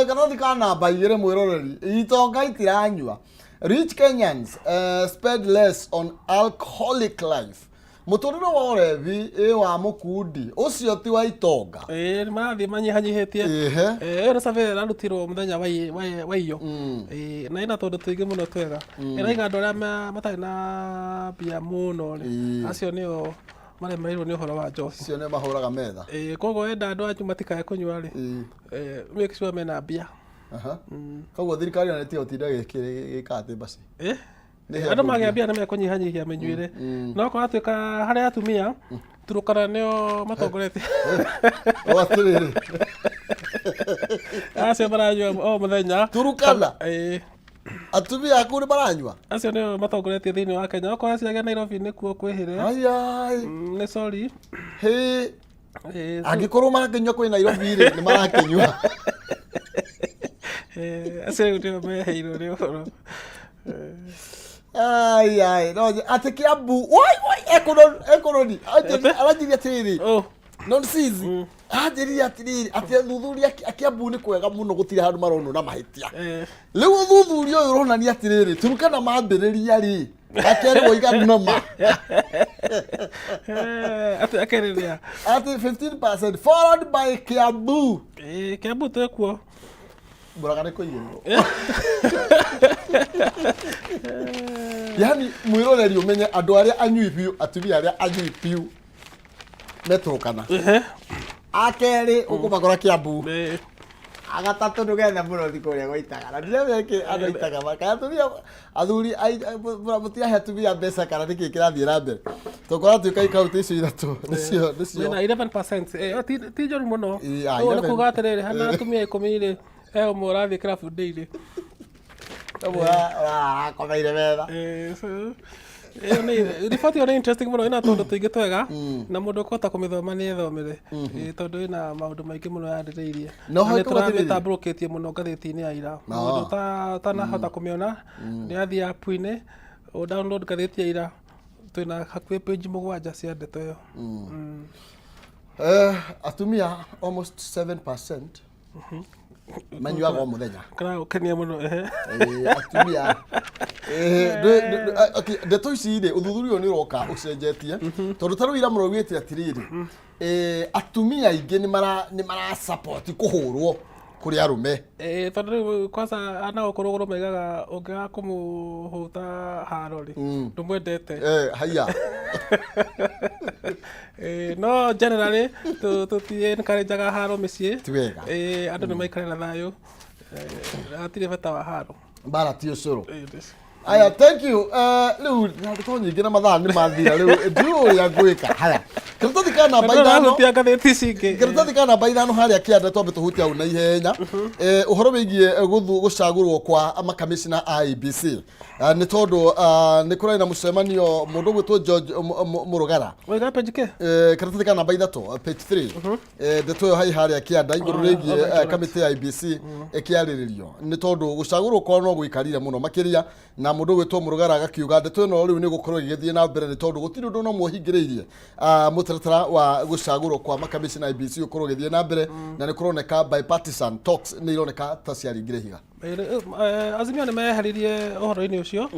kana thika namba igĩrĩ mwĩroreri itonga itiranyua. Rich Kenyans spend less on alcoholic life. Mũtũrĩre wa ũrevi wa mũkundi ũcio ti wa itonga nĩ marathiĩ manyihanyihĩtie ĩyo nĩ survey ĩrarutirwo mũthenya wa iyo na ĩna tondũ tũingĩ mũno twega ĩraiga andũ arĩa matarĩ na mbia mũno rĩ acio nĩo maremereirwo nĩ ũhoro wa njohi acio nĩo mahũraga metha koguo enda andũ anyu matikae kũnyua rĩ make sure mena mbia. Koguo thirikari ona ĩtiga gũtinda gĩka atĩ basi andũ magĩa mbia nĩ mekũnyihanyihia mĩnyuĩre no korwo atuĩka harĩa atumia Turukana nĩo matongoretie atĩrĩrĩ acio maranyua o mũthenya Turukana atumia aku nĩ maranyua acio nĩo matongoretie thĩinĩ wa Kenya okorwo ciagĩa Nairobi nĩkuo kwĩhĩre nĩ sorry angĩkorwo mangĩnyua kwĩ Nairobi rĩ nĩ marakĩnyua acio nĩo meheirwo nĩ ũhoro no atĩ Kiambu economy aranjiria atĩrĩrĩ non-seize anjiria atĩrĩrĩ atĩ ũthuthuria Kiambu nĩ kwega mũno gũtirĩ handũ maronwo na mahĩtia rĩu ũthuthuria ũyũ ũronania atĩrĩrĩ Turukana mambĩrĩria rĩ akerwo iganoma akerĩrĩa atĩ 15% followed by Kiambu Kiambu twekuo Buraga nĩ kũigĩrĩrwo yani mwĩroreri ũmenye andũ arĩa anyui biũ atumia arĩa anyui biũ nĩ Turukana akerĩ ũkũmakora Kiambu agatatũ ndũgetha mũno thikũ ũrĩa gwaitaga na ndĩremeke andũ aitaga makaya atumia athuri mũtiahe atumia mbeca kana nĩkĩ kĩrathiĩ na mbere tũkorwo tuĩka ikaũntĩ icio ithatũ nĩcio na 11% ti njũru mũno ũguo nĩ kuuga atĩrĩrĩ hana atumia 10 rĩ he ũmwe ũrathiĩ kĩrabu daily ũmwe arakomeire metha riboti ĩyo nĩ interesting mũno ĩna tondũ tũingĩ twega na mũndũ ũkũhota kũmĩthoma nĩ ethomere tondũ ĩna maũndũ maingĩ mũno yarĩrĩirie na nĩ tũramĩtambũrũkĩtie mũno ngathĩti-inĩ ya ira mũndũ ũtanahota kũmĩona nĩ athiĩ app-inĩ download ngathĩti ya ira twĩna hakuhĩ page 7 cia ndeto ĩyo atumia almost 7% manyuaga o mũthenya kana ũkenia mũno atumia ndeto ici rĩ ũthuthuria nĩ ũroka ũcenjetie tondũ tarũ ira mũrogĩte atĩrĩrĩ atumia aingĩ nĩ mara support kũhũrwo kuri arume tondu kwanza ana ukuruguru megaga ungiga kumuhuta harori ndumwendete haya no generally tutie encourageaga haro micie tiwega andu ni maikare na thayo atire bata wa haro bara ti ucuru aya thank you riu ndiko nyingi na mathaa ni mathira riu ndio ya gwika haya kiritathi kana baithano kiritathi kana baithano haria kianda twambe tuhutia au na ihenya uhoro wigie gucagurwo kwa makamishina IBC ni tondu ni kurai na mucemanio mundu gwitwo George Murugara wega page ke kiritathi kana baithatu page 3 ndeto hai haria kianda iguru rigie kamiti ya IBC ikiariririo ni tondu gucagurwo kwa no gwikarire muno makiria na mundu gwitwo Murugara agakiuga ndeto ino riu ni gukorwo igithie na mbere ni tondu gutiri undu no muhingiriirie mutaratara wa gucagurwo kwa makamishina IBC ukorwo igithie na mbere na ni kuroneka bipartisan talks ni ironeka ta ciaringire higa Azimio ni meheririe uhoro-ini ucio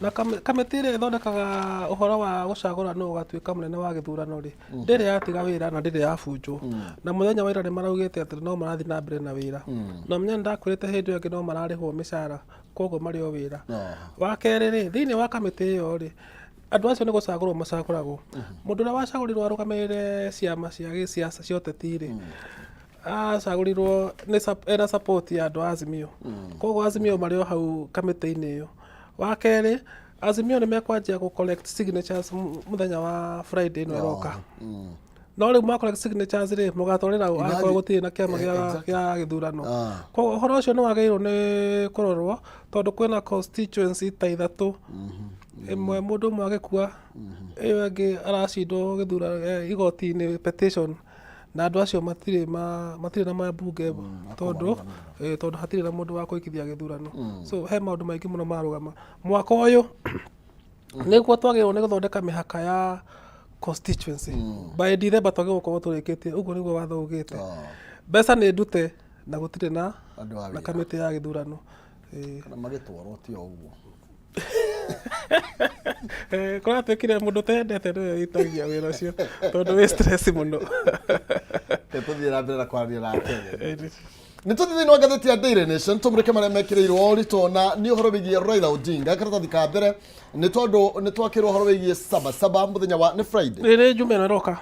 na kamiti ĩrĩa ĩthondekaga uhoro wa gucagura no gatuĩka munene wa gĩthurano ri ndĩrĩ yatiga wĩra na ndĩrĩ yabunjwo na muthenya wa ira ni maraugĩte atĩ no marathi na mbere na wĩra na menya ndakwĩrĩte hĩndĩ ĩyo ĩngĩ no mararĩhwo mĩcara koguo marĩ o wĩra wa kerĩ rĩ thĩinĩ wa kamiti ĩyo rĩ andũ acio nĩ gũcagũrwo macagũragwo mũndũ ũrĩa wacagũrirwo arũgamĩrĩre ciama cia gĩciaca cia ũteti rĩ acagũrirwo ena support ya andũ a Azimio koguo Azimio marĩ o hau kamĩtĩ-inĩ ĩyo wa kerĩ Azimio nĩ mekwanjia gũ collect signatures mũthenya wa Friday ĩno ĩroka no rĩu ma collect signatures rĩ mũgatwarĩra akorwo gũtirĩ na kĩama gĩa gĩthurano koguo ũhoro ũcio nĩ wagĩrĩirwo nĩ kũrorwo tondũ kwĩna constituency ta ithatũ ĩmwe mũndũ ũmwe agĩkua ĩyo ĩngĩ aracindwo gĩthurano igoti-inĩ petition na andũ acio matirĩ na mambunge tondu hatirĩ na mũndũ wa kũikithia gĩthurano so he maũndũ maingĩ mũno marũgama mwaka ũyũ nĩguo twagĩrĩirwo nĩ gũthondeka mĩhaka ya constituency by December twagĩrĩirwo gũkorwo tũrĩkĩtie ũguo nĩguo watho ugĩte mbeca nĩ ndute na gũtirĩ na kamĩtĩ ya gĩthurano kana magĩtwarwo ti o ũguo kora twĩkire mũndũ tendete nĩwe wĩtagia wĩra ũcio tondũ wĩ stress mũno tũthiĩ na mbere na kwaria na Kenya nĩ tũthiĩ thĩinĩ wa ngathĩti ya Daily Nation tũmũrĩke marĩa mekĩrĩirwo ũritũ na nĩ ũhoro wĩgiĩ Raila Odinga karatathi ka mbere nĩ tondũ nĩ twakĩrwo ũhoro wĩgiĩ Sabasaba mũthenya wa nĩ Friday rĩrĩ njuma ĩno ĩroka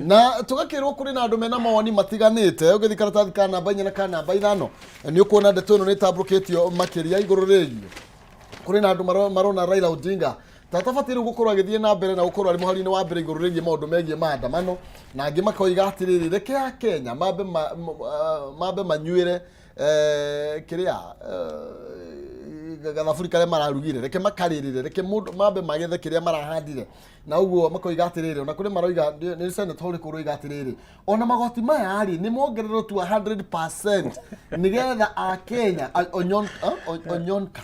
na tũgakĩrwo kũrĩ na andũ mena mawoni matiganĩte ũgĩthiĩ karatathi ka namba 4 na ka namba 5 nĩ ũkuona ndeto ĩno nĩ ĩtambũrũkĩtio makĩria igũrũ rĩgiĩ kuri na andu marona Raila Odinga tatabatire gukorwo agithie na mbere na gukorwo ari muhari-ini wa mbere iguru rigie maundu megie maandamano na angi makoiga atiriri reke ya Kenya mambe manyuire kiria gathaburi karia mararugire reke makaririre reke mambe magethe kiria marahandire na uguo makoiga atiriri ona kuri maroiga ni senator uri kuroiga atiriri ona magoti maya ari ni mongerero tu 100% nigetha a Kenya onyonka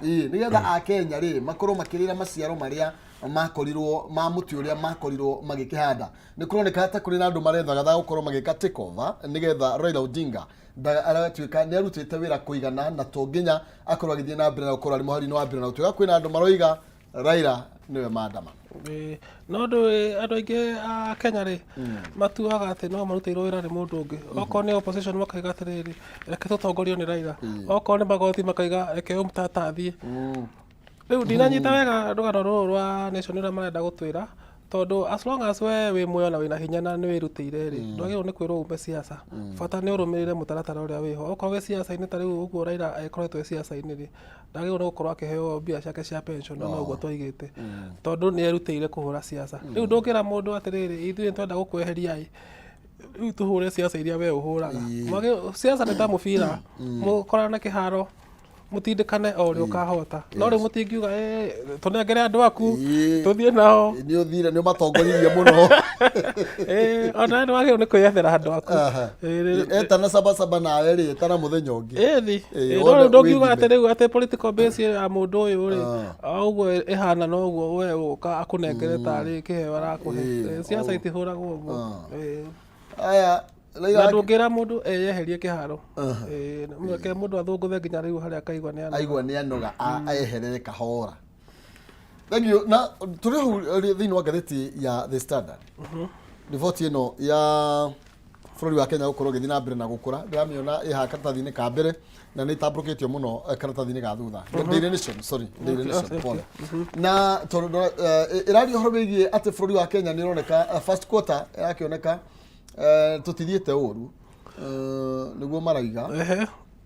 nigetha a Kenya ri makorwo makirira maciaro maria makorirwo ma muti uria makorirwo magikihanda ni kuroneka hata kuri na andu marethaga gukorwo magika take over nigetha Raila Odinga aratuika ni arutite wira kuigana na tonginya akorwo agithie na mbere na gukorwo ari muhari-ini wa mbere na gutuika kwina andu maroiga Raila niwe maandamano no andu aingĩ a Kenya rĩ matuaga atĩ no marutĩirwo wĩra nĩ mũndũ ũngĩ okorwo nĩ opposition makaiga atĩrĩrĩ reke tũtongorio nĩ Raila okorwo nĩ magoti makaiga reke ũmũtata athiĩ rĩu ndinanyita wega rũgano rũrũ rwa Nation ũrĩa marenda gũtwĩra tondu as long as we wi muoyo na wina hinya na ni wirutire ri ndwagirwo ni kwirwo umbe siasa bata ni urumirire mutaratara uria wiho okorwo siasa-ini ta riu uguo Raila akoretwo siasa-ini ri ndagirwo ni gukorwo akiheo mbia ciake cia pension no uguo twaigite tondu ni erutire kuhura siasa riu ndungira mundu atiriri ithuĩ twenda gukweheria riu tuhure siasa iria we uhuraga siasa ni ta mubira mukorana kiharo mutindikane o ri ukahota no ri mutingiuga tunengere andu aku tuthie nao ni uthire ni matongoririe muno ona ni wagire ni kwiyethera andu aku etana Sabasaba nawe ri etana muthenya ungi no ndongiuga ati riu ati political base ya mundu uyu ri uguo ihana no uguo we uka akunengere tari kiheo arakuhe siasa itihuragwo uguo aya na ndungira mundu eyeherie kiharo ke mundu athunguthe nginya riu haria akaigwa ni anoga aeherere kahora thank you na turi thiini wa ngathĩti ya The Standard riboti ino ya bũrũri wa Kenya gũkorwo gĩthiĩ na mbere na gũkũra ndĩramĩona ĩha karatathi-inĩ ka mbere na nĩ itambũrũkĩtio mũno karatathi-inĩ ga thutha Daily Nation Daily Nation pole na tondũ ĩraria ũhoro wĩgiĩ atĩ bũrũri wa Kenya nĩ ũroneka first quarter ĩrakĩoneka tũtithiĩte ũru nĩguo maraiga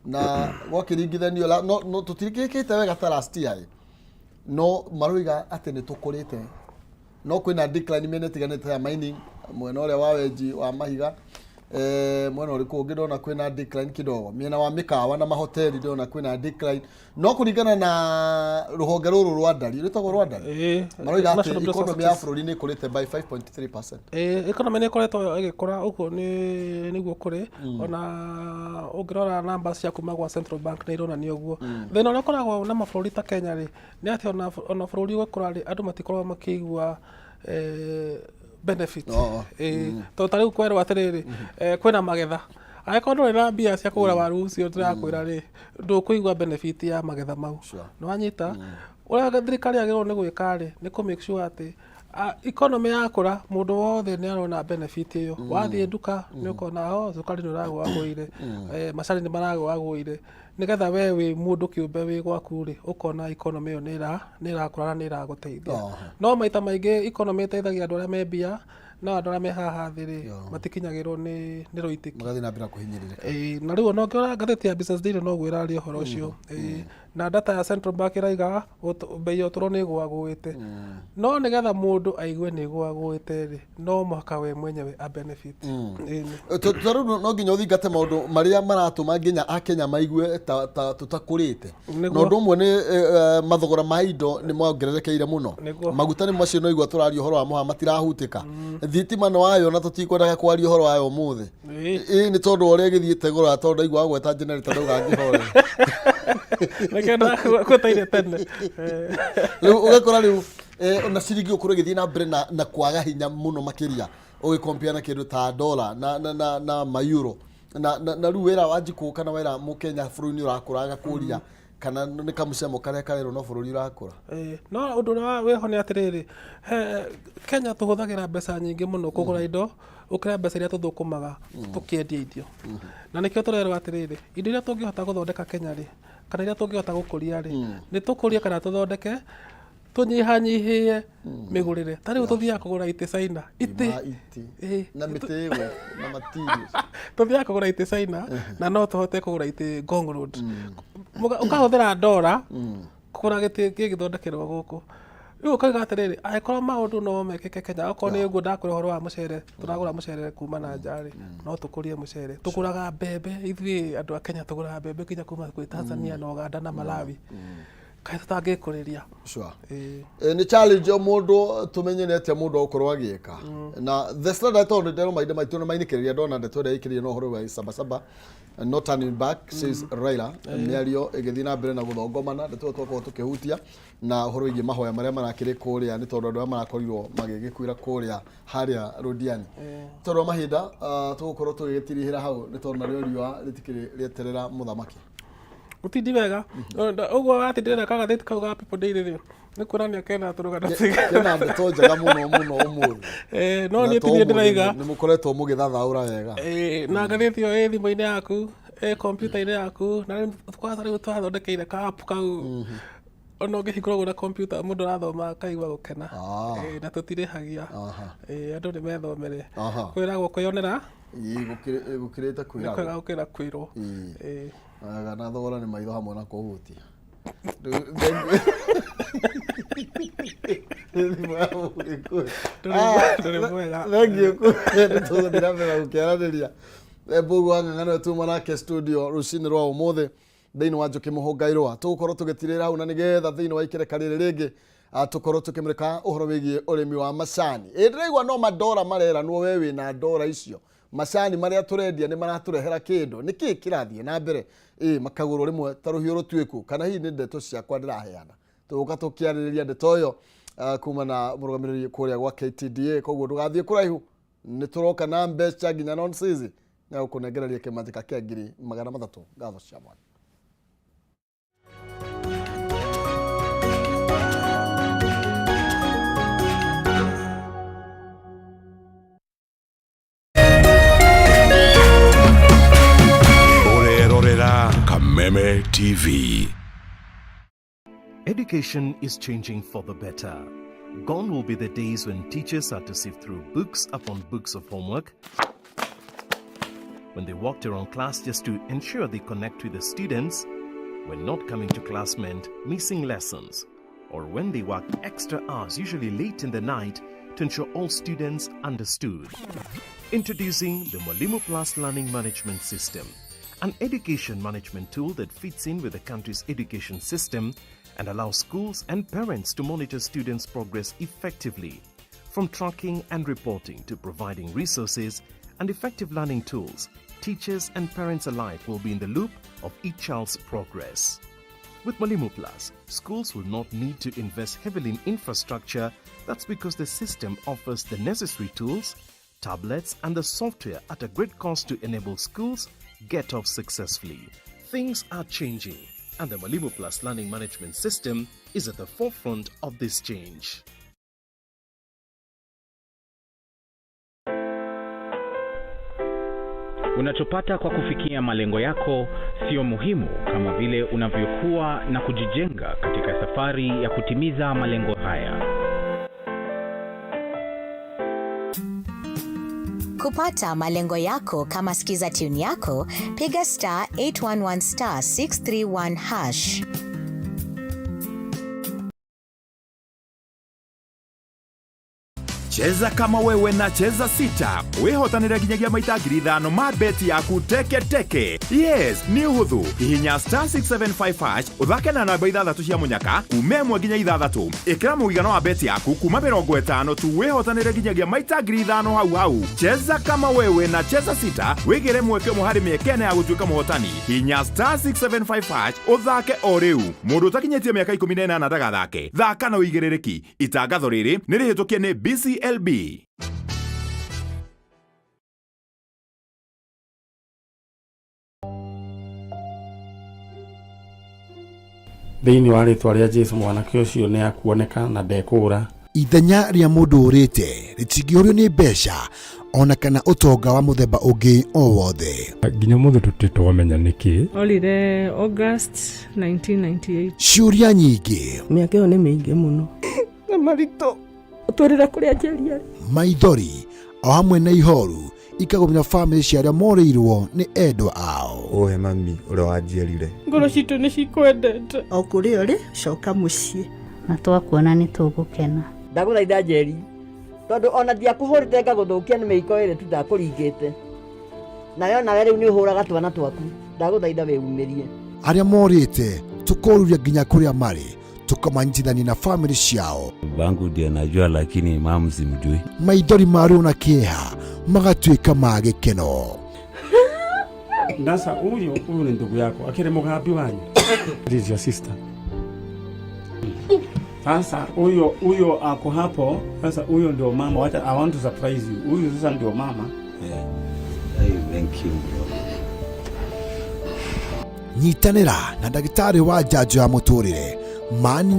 na gwakĩringithanio no tũtirikĩte wega ta last year no maroiga atĩ nĩ tũkũrĩte no kwĩna decline mĩena ĩtiganĩte ya mining mwena ũrĩa wa wenji wa mahiga mwena ũrĩkũ ũngĩ ndona kwĩna decline kidogo miena wa mĩkawa na mahoteli ndona kwĩna decline no kũringana na rũhonge rũrũ rwa ndari rwĩtagwo rwa ndari maroiga atĩ economy ya bũrũri nĩ ĩkũrĩte by 5.3%. Economy nĩ ĩkoretwo ĩgĩkũra ũguo nĩguo kũrĩ ona ũngĩrora numbers cia kuma gwa Central Bank nĩ ironania ũguo thĩna ũrĩa ũkoragwo na mabũrũri ta Kenya rĩ nĩ atĩ ona bũrũri ũgĩkũra rĩ andũ matikoragwo makĩigua benefit tondũ ta rĩu kwerwo atĩrĩrĩ kwĩna magetha angĩkorwo ndũrĩ na mbia cia kũgũra waru ũcio tũrakwĩra rĩ ndũkũigua benefit ya magetha mau nĩwanyita ũrĩa thirikari yagĩrĩirwo nĩ gwĩka rĩ nĩ kũ make sure atĩ economy yakũra mũndũ wothe nĩ arona benefit ĩyo wathiĩ nduka nĩ ũkona cukari nĩ ũragwo wagũire macani nĩ maragwo wagũire nĩgetha we wĩ mũndũ kĩũmbe wĩ gwaku rĩ ũkona economy ĩyo nĩ ĩrakũra na nĩ ĩragũteithia no maita maingĩ economy ĩteithagia andũ arĩa me mbia na andũ arĩa me haha thĩ rĩ matikinyagĩrwo nĩ rũitĩki magathiĩ na mbere kũhinyĩrĩrĩka na rĩu ona ũngĩrora ngathĩti ya Business Daily no guo ĩraria ũhoro ũcio na data ya Central Bank ĩraiga mbei ya ũtũro nĩ ĩgũagũĩte no nĩgetha mũndũ aigue nĩ ĩgũagũĩte rĩ no mũhaka we mwenyewe a benefit tondũ no nginya ũthingate maũndũ marĩa maratũma nginya akenya maigue ta tũtakũrĩte na ũndũ ũmwe nĩ mathogora ma indo nĩ mongererekeire mũno maguta nĩ macio no igua tũraria ũhoro wa mũha matirahutĩka thitima no wayo na tũtikwendaga kwaria ũhoro wayo ũmũthĩ nĩ tondũ ũrĩa gĩthiĩte gũra tondũ ndaigua gweta generator ndũgangĩhore Nakenda kwetaire tene rĩu ũgakora rĩu ona ciringi ũkorwo ĩgĩthiĩ na mbere na kwaga hinya mũno makĩria ũgĩkompia na kĩndũ ta dola na mayuro na rĩu wĩra wa Njikũ kana wĩra mũkenya bũrũri-inĩ ũrakũraga kũria kana nĩ kamũcemo karĩa karerwo no bũrũri ũrakũra no ũndũ ũrĩa wĩho nĩ atĩrĩrĩ Kenya tũhũthagĩra mbeca nyingĩ mũno kũgũra indo ũkĩra mbeca iria tũthũkũmaga tũkĩendia indo na nĩkĩo tũrerwo atĩrĩrĩ indo iria tũngĩhota gũthondeka Kenya rĩ kana iria tũngĩhota gũkũria rĩ nĩ tũkũrie kana tũthondeke tũnyihanyihie mĩgũrĩre ta rĩu tũthiaga kũgũra itĩ China na mĩtĩ ĩgwe na materials tũthiaga kũgũra itĩ China na no tũhote kũgũra itĩ Ngong Road ũkahũthĩra ndora kũgũra gĩtĩ gĩgĩthondekerwo gũkũ rĩu ũkauga atĩrĩrĩ angĩkorwo maũndũ no mekĩke Kenya okorwo nĩ ũguo ndakwĩra ũhoro wa mũcere tũragũra mũcere kuma na nja rĩ no tũkũrie mũcere tũgũraga mbembe ithuĩ andũ a Kenya tũgũraga mbembe nginya kuma gwĩ Tanzania na Uganda na Malawi kaĩ tũtangĩkũrĩria nĩ challenge mũndũ tũmenye nĩ atĩa mũndũ gũkorwo agĩka na the standard tondũ ndero maitho maitũ nĩ mainĩkĩrĩria ndona ndeto ĩrĩa ĩkĩrĩire no ũhoro wa Sabasaba no turning back says Raila mĩario ĩgĩthiĩ na mbere na gũthongomana ndeto twakorwo tũkĩhutia na ũhoro wĩgiĩ mahoya marĩa marakĩrĩ kũrĩa nĩ tondũ andũ arĩa marakorirwo magĩgĩkuĩra kũrĩa harĩa Rodiani tondũ mahinda tũgũkorwo tũgĩgĩtirihĩra hau nĩ tondũ narĩo riũa rĩtikĩrĩ rĩeterera mũthamaki utindi wega ũguo watindĩra kagathĩti kau ga People Daily rĩ nĩ kuonania kena tũrũgano kena ndeto njega mũno ũmũthĩ no niĩ tinie ndĩraiga nĩ mũkoretwo mũgĩthathaũra wega na ngathĩti ĩyo ĩ thimũ-inĩ yaku kompiuta-inĩ yaku na rĩu twathondekeire ka app kau ona ũngĩhingũra ũguo na kompiuta mũndũ arathoma akaigua gũkena na tũtirĩhagia andũ nĩ methomere kwĩragwo kwĩyonera gũkĩrĩte kwĩragwo kwega gũkĩra kwĩrwo na thogora nĩ maitho hamwe na kũhutia gũkĩaranĩria Mbũgu wa Ng'ang'ano tuma nake studio rũcinĩ rwa ũmũthĩ thĩinĩ wa Njũkĩ Mũhũngairwa tũgũkorwo tũgĩtirĩra hau na nĩgetha thĩinĩ wa ikereka rĩrĩ rĩngĩ tũkorwo tũkĩmũrĩka ũhoro wĩgiĩ ũrĩmi wa macani ndĩraigua no mandora mareranwo we wĩna ndora icio macani marĩa tũrendia nĩ maratũrehera kĩndũ nĩkĩ kĩrathiĩ na mbere makagũrwo rĩmwe ta rũhiũ rũtuĩku kana hihi nĩ ndeto ciakwa ndĩraheana tũgũka tũkĩarĩrĩria ndeto ĩyo kuma na mũrũgamĩrĩri kũrĩa gwa KTDA koguo ndũgathiĩ kũraihu nĩ tũroka na mbeca nginya nonsizi na gũkũnengereria kĩmanjĩka kĩa 300,000 ngatho cia mwana. Ememe TV. Education is changing for the better. Gone will be the days when teachers had to sift through books upon books of homework, when they walked around class just to ensure they connect with the students, when not coming to class meant missing lessons, or when they worked extra hours, usually late in the night, to ensure all students understood. Introducing the Mwalimu Plus Learning Management System, an education management tool that fits in with the country's education system and allows schools and parents to monitor students' progress effectively. From tracking and reporting to providing resources and effective learning tools, teachers and parents alike will be in the loop of each child's progress. With Mwalimu Plus, schools will not need to invest heavily in infrastructure. That's because the system offers the necessary tools, tablets, and the software at a great cost to enable schools get off successfully. Things are changing, and the Mwalimu Plus Learning Management System is at the forefront of this change. Unachopata kwa kufikia malengo yako sio muhimu kama vile unavyokuwa na kujijenga katika safari ya kutimiza malengo haya. Kupata malengo yako kama Skiza Tune yako, piga *811*631#. Cheza kama wewe na cheza sita. Wehotanira ginyagia maita 5,000 ma beti yaku teke. Yes, ni uhuthu. Hihinya *675#. Uthake na namba 6 cia munyaka. Kume mwe ginya 6. Ikira muigana wa beti yaku kuma 50 tu wehotanira ginyagia maita 5,000 hau. Cheza kama wewe na cheza sita. Wigire mweke muhari mekene ya gutuika muhotani. Hihinya *675#. Uthake o riu. Mundu takinyetie miaka 18 ndagathake. Thaka na uigirereki. Itangatho riri nirihitukie ni BCLB. Thĩinĩ wa rĩtwa rĩa Jesũ mwanake ũcio nĩ akuoneka na ndekũra. Ithenya rĩa mũndũ ũrĩte rĩtingĩũrio nĩ mbeca ona kana ũtonga wa mũthemba ũngĩ o wothe. Nginya mũthĩ tũtitwamenya nĩkĩ. Olire August 1998. Ciũria nyingĩ. Mĩaka ĩyo nĩ mĩingĩ mũno. Na marito ũtũrĩra kũrĩa njeri. Maithori o hamwe na ihoru ikagomya family cia arĩa morĩirwo nĩ endwa ao. Ohe mami ũrĩa wanjiarire. Ngoro citũ nĩ cikwendete. O kũrĩa ũrĩ coka mũciĩ. Na twakuona nĩ tũgũkena. Ndagũthaitha Njeri, tondũ ona ndiakũhũrĩte ngagũthũkia nĩ mĩiko ĩrĩ tu ndakũringĩte. Nayo nawe rĩu nĩ ũhũraga twana twaku. Ndagũthaitha wĩumĩrie. Arĩa morĩte tũkoruria nginya kũrĩa marĩ tukamanyitithania na family ciao. Bangu ndiye najua lakini mama simjui. Maithori marĩo na kĩeha magatuĩka ma gĩkeno. Sasa huyu ni ndugu yako akire mugambi wanyu. This is your sister. Sasa huyo ako hapo. Sasa huyo ndio mama. Wacha I want to surprise you. Huyo sasa ndio mama. Yeah. Hey, thank you bro. Nyitanĩra na ndagĩtarĩ wa njanjo ya mũtũrĩre. Mani